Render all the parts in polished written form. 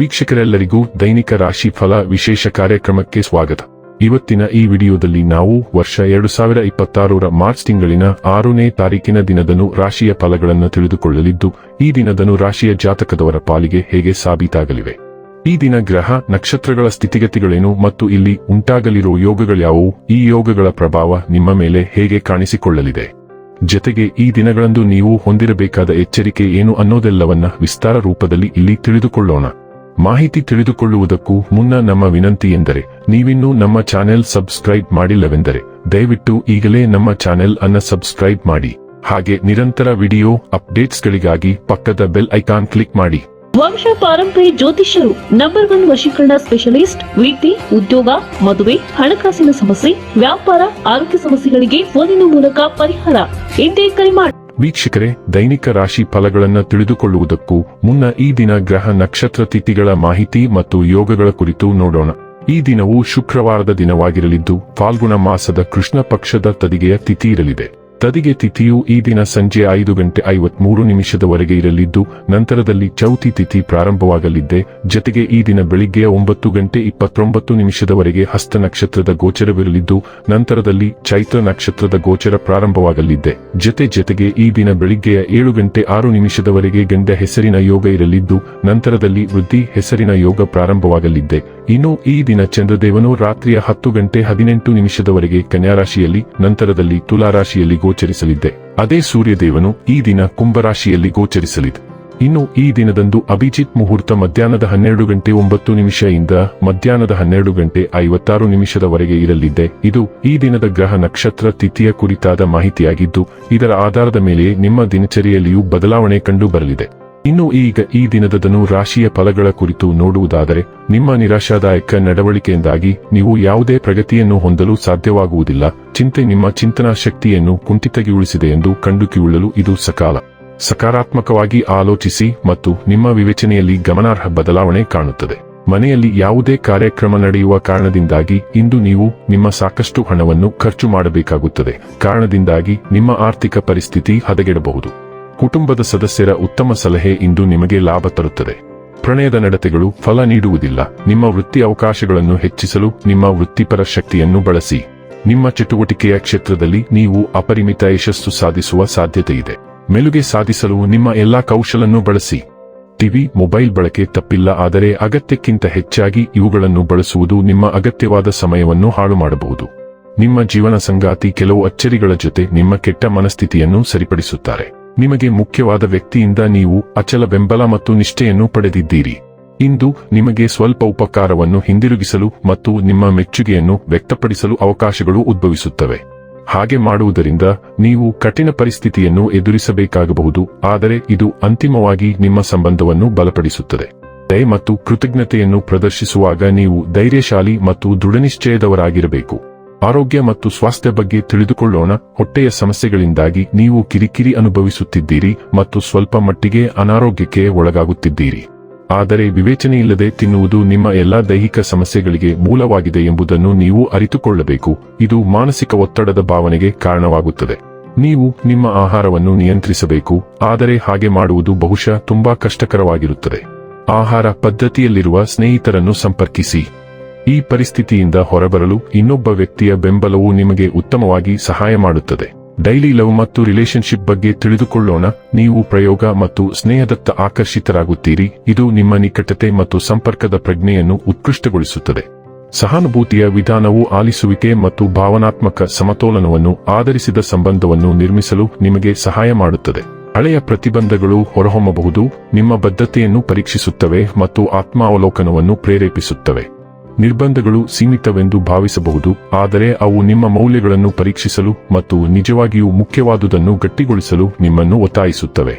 ವೀಕ್ಷಕರೆಲ್ಲರಿಗೂ ದೈನಿಕ ರಾಶಿ ಫಲ ವಿಶೇಷ ಕಾರ್ಯಕ್ರಮಕ್ಕೆ ಸ್ವಾಗತ. ಇವತ್ತಿನ ಈ ವಿಡಿಯೋದಲ್ಲಿ ನಾವು ವರ್ಷ 2026ರ ಮಾರ್ಚ್ ತಿಂಗಳಿನ 6ನೇ ತಾರೀಕಿನ ದಿನದನು ರಾಶಿಯ ಫಲಗಳನ್ನು ತಿಳಿದುಕೊಳ್ಳಲಿದ್ದು, ಈ ದಿನದನು ರಾಶಿಯ ಜಾತಕದವರ ಪಾಲಿಗೆ ಹೇಗೆ ಸಾಬೀತಾಗಲಿವೆ, ಈ ದಿನ ಗ್ರಹ ನಕ್ಷತ್ರಗಳ ಸ್ಥಿತಿಗತಿಗಳೇನು ಮತ್ತು ಇಲ್ಲಿ ಉಂಟಾಗಲಿರುವ ಯೋಗಗಳ್ಯಾವುವು, ಈ ಯೋಗಗಳ ಪ್ರಭಾವ ನಿಮ್ಮ ಮೇಲೆ ಹೇಗೆ ಕಾಣಿಸಿಕೊಳ್ಳಲಿದೆ, ಜೊತೆಗೆ ಈ ದಿನಗಳಂದು ನೀವು ಹೊಂದಿರಬೇಕಾದ ಎಚ್ಚರಿಕೆ ಏನು ಅನ್ನೋದೆಲ್ಲವನ್ನ ವಿಸ್ತಾರ ರೂಪದಲ್ಲಿ ಇಲ್ಲಿ ತಿಳಿದುಕೊಳ್ಳೋಣ. ಮಾಹಿತಿ ತಿಳಿದುಕೊಳ್ಳುವುದಕ್ಕೂ ಮುನ್ನ ನಮ್ಮ ವಿನಂತಿ ಎಂದರೆ, ನೀವಿನ್ನೂ ನಮ್ಮ ಚಾನೆಲ್ ಸಬ್ಸ್ಕ್ರೈಬ್ ಮಾಡಿಲ್ಲವೆಂದರೆ ದಯವಿಟ್ಟು ಈಗಲೇ ನಮ್ಮ ಚಾನೆಲ್ ಅನ್ನು ಸಬ್ಸ್ಕ್ರೈಬ್ ಮಾಡಿ. ಹಾಗೆ ನಿರಂತರ ವಿಡಿಯೋ ಅಪ್ಡೇಟ್ಸ್ಗಳಿಗಾಗಿ ಪಕ್ಕದ ಬೆಲ್ ಐಕಾನ್ ಕ್ಲಿಕ್ ಮಾಡಿ. ವಂಶ ಪಾರಂಪರ್ಯ ಜ್ಯೋತಿಷ್ಯರು ನಂಬರ್ 1 ವಶೀಕರಣ ಸ್ಪೆಷಲಿಸ್ಟ್. ವೃತ್ತಿ, ಉದ್ಯೋಗ, ಮದುವೆ, ಹಣಕಾಸಿನ ಸಮಸ್ಯೆ, ವ್ಯಾಪಾರ, ಆರೋಗ್ಯ ಸಮಸ್ಯೆಗಳಿಗೆ ಫೋನಿನ ಮೂಲಕ ಪರಿಹಾರ. ಇಂದೇ ಕರೆ ಮಾಡಿ. ವೀಕ್ಷಕರೇ, ದೈನಿಕ ರಾಶಿ ಫಲಗಳನ್ನು ತಿಳಿದುಕೊಳ್ಳುವುದಕ್ಕೂ ಮುನ್ನ ಈ ದಿನ ಗ್ರಹ ನಕ್ಷತ್ರ ತಿಥಿಗಳ ಮಾಹಿತಿ ಮತ್ತು ಯೋಗಗಳ ಕುರಿತು ನೋಡೋಣ. ಈ ದಿನವು ಶುಕ್ರವಾರದ ದಿನವಾಗಿರಲಿದ್ದು, ಫಾಲ್ಗುಣ ಮಾಸದ ಕೃಷ್ಣ ಪಕ್ಷದ ತದಿಗೆಯ ತಿಥಿ ಇರಲಿದೆ. ತದಿಗೆ ತಿಥಿಯು ಈ ದಿನ ಸಂಜೆ 5:53 ಇರಲಿದ್ದು, ನಂತರದಲ್ಲಿ ಚೌತಿ ತಿಥಿ ಪ್ರಾರಂಭವಾಗಲಿದ್ದೆ. ಜೊತೆಗೆ ಈ ದಿನ ಬೆಳಿಗ್ಗೆ 9:29 ಹಸ್ತ ನಕ್ಷತ್ರದ ಗೋಚರವಿರಲಿದ್ದು, ನಂತರದಲ್ಲಿ ಚೈತ್ರ ನಕ್ಷತ್ರದ ಗೋಚರ ಪ್ರಾರಂಭವಾಗಲಿದ್ದೆ. ಜೊತೆಗೆ ಈ ದಿನ ಬೆಳಿಗ್ಗೆಯ 7:06 ಗಂಡ ಹೆಸರಿನ ಯೋಗ ಇರಲಿದ್ದು, ನಂತರದಲ್ಲಿ ವೃದ್ಧಿ ಹೆಸರಿನ ಯೋಗ ಪ್ರಾರಂಭವಾಗಲಿದ್ದೆ. ಇನ್ನು ಈ ದಿನ ಚಂದ್ರದೇವನು ರಾತ್ರಿಯ 10:18 ಕನ್ಯಾರಾಶಿಯಲ್ಲಿ, ನಂತರದಲ್ಲಿ ತುಲಾರಾಶಿಯಲ್ಲಿ ಗೋಚರಿಸಲಿದ್ದೆ. ಅದೇ ಸೂರ್ಯದೇವನು ಈ ದಿನ ಕುಂಭರಾಶಿಯಲ್ಲಿ ಗೋಚರಿಸಲಿದೆ. ಇನ್ನು ಈ ದಿನದಂದು ಅಭಿಜಿತ್ ಮುಹೂರ್ತ ಮಧ್ಯಾಹ್ನದ 12:09 ಇಂದ ಮಧ್ಯಾಹ್ನದ 12:56 ಇರಲಿದೆ. ಇದು ಈ ದಿನದ ಗ್ರಹ ನಕ್ಷತ್ರ ತಿಥಿಯ ಕುರಿತಾದ ಮಾಹಿತಿಯಾಗಿದ್ದು, ಇದರ ಆಧಾರದ ಮೇಲೆ ನಿಮ್ಮ ದಿನಚರಿಯಲ್ಲಿಯೂ ಬದಲಾವಣೆ ಕಂಡು ಬರಲಿದೆ. ಇನ್ನು ಈಗ ಈ ದಿನದನು ರಾಶಿಯ ಫಲಗಳ ಕುರಿತು ನೋಡುವುದಾದರೆ, ನಿಮ್ಮ ನಿರಾಶಾದಾಯಕ ನಡವಳಿಕೆಯಿಂದಾಗಿ ನೀವು ಯಾವುದೇ ಪ್ರಗತಿಯನ್ನು ಹೊಂದಲು ಸಾಧ್ಯವಾಗುವುದಿಲ್ಲ. ಚಿಂತೆ ನಿಮ್ಮ ಚಿಂತನಾ ಶಕ್ತಿಯನ್ನು ಕುಂಠಿತಗೊಳಿಸಿದೆ ಎಂದು ಕಂಡುಕೊಳ್ಳಲು ಇದು ಸಕಾಲ. ಸಕಾರಾತ್ಮಕವಾಗಿ ಆಲೋಚಿಸಿ ಮತ್ತು ನಿಮ್ಮ ವಿವೇಚನೆಯಲ್ಲಿ ಗಮನಾರ್ಹ ಬದಲಾವಣೆ ಕಾಣುತ್ತದೆ. ಮನೆಯಲ್ಲಿ ಯಾವುದೇ ಕಾರ್ಯಕ್ರಮ ನಡೆಯುವ ಕಾರಣದಿಂದಾಗಿ ಇಂದು ನೀವು ನಿಮ್ಮ ಸಾಕಷ್ಟು ಹಣವನ್ನು ಖರ್ಚು ಮಾಡಬೇಕಾಗುತ್ತದೆ. ಕಾರಣದಿಂದಾಗಿ ನಿಮ್ಮ ಆರ್ಥಿಕ ಪರಿಸ್ಥಿತಿ ಹದಗೆಡಬಹುದು. ಕುಟುಂಬದ ಸದಸ್ಯರ ಉತ್ತಮ ಸಲಹೆ ಇಂದು ನಿಮಗೆ ಲಾಭ ತರುತ್ತದೆ. ಪ್ರಣಯದ ನಡತೆಗಳು ಫಲ ನೀಡುವುದಿಲ್ಲ. ನಿಮ್ಮ ವೃತ್ತಿ ಅವಕಾಶಗಳನ್ನು ಹೆಚ್ಚಿಸಲು ನಿಮ್ಮ ವೃತ್ತಿಪರ ಶಕ್ತಿಯನ್ನು ಬಳಸಿ. ನಿಮ್ಮ ಚಟುವಟಿಕೆಯ ಕ್ಷೇತ್ರದಲ್ಲಿ ನೀವು ಅಪರಿಮಿತ ಯಶಸ್ಸು ಸಾಧಿಸುವ ಸಾಧ್ಯತೆ ಇದೆ. ಮೆಲುಗೆ ಸಾಧಿಸಲು ನಿಮ್ಮ ಎಲ್ಲಾ ಕೌಶಲನ್ನು ಬಳಸಿ. ಟಿವಿ, ಮೊಬೈಲ್ ಬಳಕೆ ತಪ್ಪಿಲ್ಲ, ಆದರೆ ಅಗತ್ಯಕ್ಕಿಂತ ಹೆಚ್ಚಾಗಿ ಇವುಗಳನ್ನು ಬಳಸುವುದು ನಿಮ್ಮ ಅಗತ್ಯವಾದ ಸಮಯವನ್ನು ಹಾಳು ಮಾಡಬಹುದು. ನಿಮ್ಮ ಜೀವನ ಸಂಗಾತಿ ಕೆಲವು ಅಚ್ಚರಿಗಳ ಜೊತೆ ನಿಮ್ಮ ಕೆಟ್ಟ ಮನಸ್ಥಿತಿಯನ್ನು ಸರಿಪಡಿಸುತ್ತಾರೆ. ನಿಮಗೆ ಮುಖ್ಯವಾದ ವ್ಯಕ್ತಿಯಿಂದ ನೀವು ಅಚಲ ಬೆಂಬಲ ಮತ್ತು ನಿಷ್ಠೆಯನ್ನು ಪಡೆದಿದ್ದೀರಿ. ಇಂದು ನಿಮಗೆ ಸ್ವಲ್ಪ ಉಪಕಾರವನ್ನು ಹಿಂದಿರುಗಿಸಲು ಮತ್ತು ನಿಮ್ಮ ಮೆಚ್ಚುಗೆಯನ್ನು ವ್ಯಕ್ತಪಡಿಸಲು ಅವಕಾಶಗಳು ಉದ್ಭವಿಸುತ್ತವೆ. ಹಾಗೆ ಮಾಡುವುದರಿಂದ ನೀವು ಕಠಿಣ ಪರಿಸ್ಥಿತಿಯನ್ನು ಎದುರಿಸಬೇಕಾಗಬಹುದು, ಆದರೆ ಇದು ಅಂತಿಮವಾಗಿ ನಿಮ್ಮ ಸಂಬಂಧವನ್ನು ಬಲಪಡಿಸುತ್ತದೆ. ದಯೆ ಮತ್ತು ಕೃತಜ್ಞತೆಯನ್ನು ಪ್ರದರ್ಶಿಸುವಾಗ ನೀವು ಧೈರ್ಯಶಾಲಿ ಮತ್ತು ದೃಢನಿಶ್ಚಯದವರಾಗಿರಬೇಕು. ಆರೋಗ್ಯ ಮತ್ತು ಸ್ವಾಸ್ಥ್ಯ ಬಗ್ಗೆ ತಿಳಿದುಕೊಳ್ಳೋಣ. ಹೊಟ್ಟೆಯ ಸಮಸ್ಯೆಗಳಿಂದಾಗಿ ನೀವು ಕಿರಿಕಿರಿ ಅನುಭವಿಸುತ್ತಿದ್ದೀರಿ ಮತ್ತು ಸ್ವಲ್ಪ ಮಟ್ಟಿಗೆ ಅನಾರೋಗ್ಯಕ್ಕೆ ಒಳಗಾಗುತ್ತಿದ್ದೀರಿ. ಆದರೆ ವಿವೇಚನೆಯಿಲ್ಲದೆ ತಿನ್ನುವುದು ನಿಮ್ಮ ಎಲ್ಲಾ ದೈಹಿಕ ಸಮಸ್ಯೆಗಳಿಗೆ ಮೂಲವಾಗಿದೆ ಎಂಬುದನ್ನು ನೀವು ಅರಿತುಕೊಳ್ಳಬೇಕು. ಇದು ಮಾನಸಿಕ ಒತ್ತಡದ ಭಾವನೆಗೆ ಕಾರಣವಾಗುತ್ತದೆ. ನೀವು ನಿಮ್ಮ ಆಹಾರವನ್ನು ನಿಯಂತ್ರಿಸಬೇಕು, ಆದರೆ ಹಾಗೆ ಮಾಡುವುದು ಬಹುಶಃ ತುಂಬಾ ಕಷ್ಟಕರವಾಗಿರುತ್ತದೆ. ಆಹಾರ ಪದ್ಧತಿಯಲ್ಲಿರುವ ಸ್ನೇಹಿತರನ್ನು ಸಂಪರ್ಕಿಸಿ. ಈ ಪರಿಸ್ಥಿತಿಯಿಂದ ಹೊರಬರಲು ಇನ್ನೊಬ್ಬ ವ್ಯಕ್ತಿಯ ಬೆಂಬಲವು ನಿಮಗೆ ಉತ್ತಮವಾಗಿ ಸಹಾಯ ಮಾಡುತ್ತದೆ. ಡೈಲಿ ಲವ್ ಮತ್ತು ರಿಲೇಶನ್ಶಿಪ್ ಬಗ್ಗೆ ತಿಳಿದುಕೊಳ್ಳೋಣ. ನೀವು ಪ್ರಯೋಗ ಮತ್ತು ಸ್ನೇಹದತ್ತ ಆಕರ್ಷಿತರಾಗುತ್ತೀರಿ. ಇದು ನಿಮ್ಮ ನಿಕಟತೆ ಮತ್ತು ಸಂಪರ್ಕದ ಪ್ರಜ್ಞೆಯನ್ನು ಉತ್ಕೃಷ್ಟಗೊಳಿಸುತ್ತದೆ. ಸಹಾನುಭೂತಿಯ ವಿಧಾನವು ಆಲಿಸುವಿಕೆ ಮತ್ತು ಭಾವನಾತ್ಮಕ ಸಮತೋಲನವನ್ನು ಆಧರಿಸಿದ ಸಂಬಂಧವನ್ನು ನಿರ್ಮಿಸಲು ನಿಮಗೆ ಸಹಾಯ ಮಾಡುತ್ತದೆ. ಹಳೆಯ ಪ್ರತಿಬಂಧಗಳು ಹೊರಹೊಮ್ಮಬಹುದು, ನಿಮ್ಮ ಬದ್ಧತೆಯನ್ನು ಪರೀಕ್ಷಿಸುತ್ತವೆ ಮತ್ತು ಆತ್ಮಾವಲೋಕನವನ್ನು ಪ್ರೇರೇಪಿಸುತ್ತವೆ. ನಿರ್ಬಂಧಗಳು ಸೀಮಿತವೆಂದು ಭಾವಿಸಬಹುದು, ಆದರೆ ಅವು ನಿಮ್ಮ ಮೌಲ್ಯಗಳನ್ನು ಪರೀಕ್ಷಿಸಲು ಮತ್ತು ನಿಜವಾಗಿಯೂ ಮುಖ್ಯವಾದುದನ್ನು ಗಟ್ಟಿಗೊಳಿಸಲು ನಿಮ್ಮನ್ನು ಒತ್ತಾಯಿಸುತ್ತವೆ.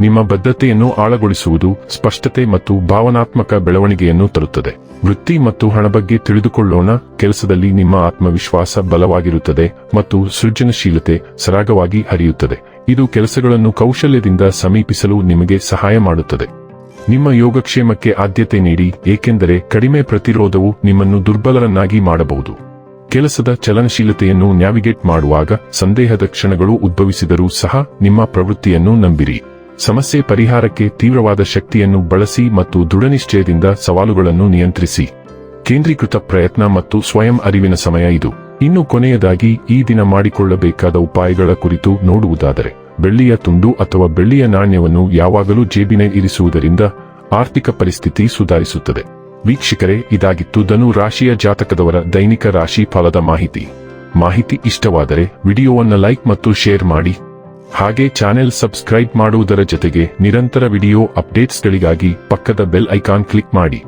ನಿಮ್ಮ ಬದ್ಧತೆಯನ್ನು ಆಳಗೊಳಿಸುವುದು ಸ್ಪಷ್ಟತೆ ಮತ್ತು ಭಾವನಾತ್ಮಕ ಬೆಳವಣಿಗೆಯನ್ನು ತರುತ್ತದೆ. ವೃತ್ತಿ ಮತ್ತು ಹಣ ಬಗ್ಗೆ ತಿಳಿದುಕೊಳ್ಳೋಣ. ಕೆಲಸದಲ್ಲಿ ನಿಮ್ಮ ಆತ್ಮವಿಶ್ವಾಸ ಬಲವಾಗಿರುತ್ತದೆ ಮತ್ತು ಸೃಜನಶೀಲತೆ ಸರಾಗವಾಗಿ ಹರಿಯುತ್ತದೆ. ಇದು ಕೆಲಸಗಳನ್ನು ಕೌಶಲ್ಯದಿಂದ ಸಮೀಪಿಸಲು ನಿಮಗೆ ಸಹಾಯ ಮಾಡುತ್ತದೆ. ನಿಮ್ಮ ಯೋಗಕ್ಷೇಮಕ್ಕೆ ಆದ್ಯತೆ ನೀಡಿ, ಏಕೆಂದರೆ ಕಡಿಮೆ ಪ್ರತಿರೋಧವು ನಿಮ್ಮನ್ನು ದುರ್ಬಲರನ್ನಾಗಿ ಮಾಡಬಹುದು. ಕೆಲಸದ ಚಲನಶೀಲತೆಯನ್ನು ನ್ಯಾವಿಗೇಟ್ ಮಾಡುವಾಗ ಸಂದೇಹದ ಕ್ಷಣಗಳು ಉದ್ಭವಿಸಿದರೂ ಸಹ ನಿಮ್ಮ ಪ್ರವೃತ್ತಿಯನ್ನು ನಂಬಿರಿ. ಸಮಸ್ಯೆ ಪರಿಹಾರಕ್ಕೆ ತೀವ್ರವಾದ ಶಕ್ತಿಯನ್ನು ಬಳಸಿ ಮತ್ತು ದೃಢನಿಶ್ಚಯದಿಂದ ಸವಾಲುಗಳನ್ನು ನಿಯಂತ್ರಿಸಿ. ಕೇಂದ್ರೀಕೃತ ಪ್ರಯತ್ನ ಮತ್ತು ಸ್ವಯಂ ಅರಿವಿನ ಸಮಯ ಇದು. ಇನ್ನು ಕೊನೆಯದಾಗಿ ಈ ದಿನ ಮಾಡಿಕೊಳ್ಳಬೇಕಾದ ಉಪಾಯಗಳ ಕುರಿತು ನೋಡುವುದಾದರೆ, ಬೆಳ್ಳಿಯ ತುಂಡು ಅಥವಾ ಬೆಳ್ಳಿಯ ನಾಣ್ಯವನ್ನು ಯಾವಾಗಲೂ ಜೇಬಿನ ಇರಿಸುವುದರಿಂದ ಆರ್ಥಿಕ ಪರಿಸ್ಥಿತಿ ಸುಧಾರಿಸುತ್ತದೆ. ವೀಕ್ಷಕರೇ, ಇದಾಗಿತ್ತು ಧನು ರಾಶಿಯ ಜಾತಕದವರ ದೈನಿಕ ರಾಶಿ ಫಲದ ಮಾಹಿತಿ ಇಷ್ಟವಾದರೆ ವಿಡಿಯೋವನ್ನು ಲೈಕ್ ಮತ್ತು ಶೇರ್ ಮಾಡಿ. ಹಾಗೆ ಚಾನೆಲ್ ಸಬ್ಸ್ಕ್ರೈಬ್ ಮಾಡುವುದರ ಜೊತೆಗೆ ನಿರಂತರ ವಿಡಿಯೋ ಅಪ್ಡೇಟ್ಸ್ಗಳಿಗಾಗಿ ಪಕ್ಕದ ಬೆಲ್ ಐಕಾನ್ ಕ್ಲಿಕ್ ಮಾಡಿ.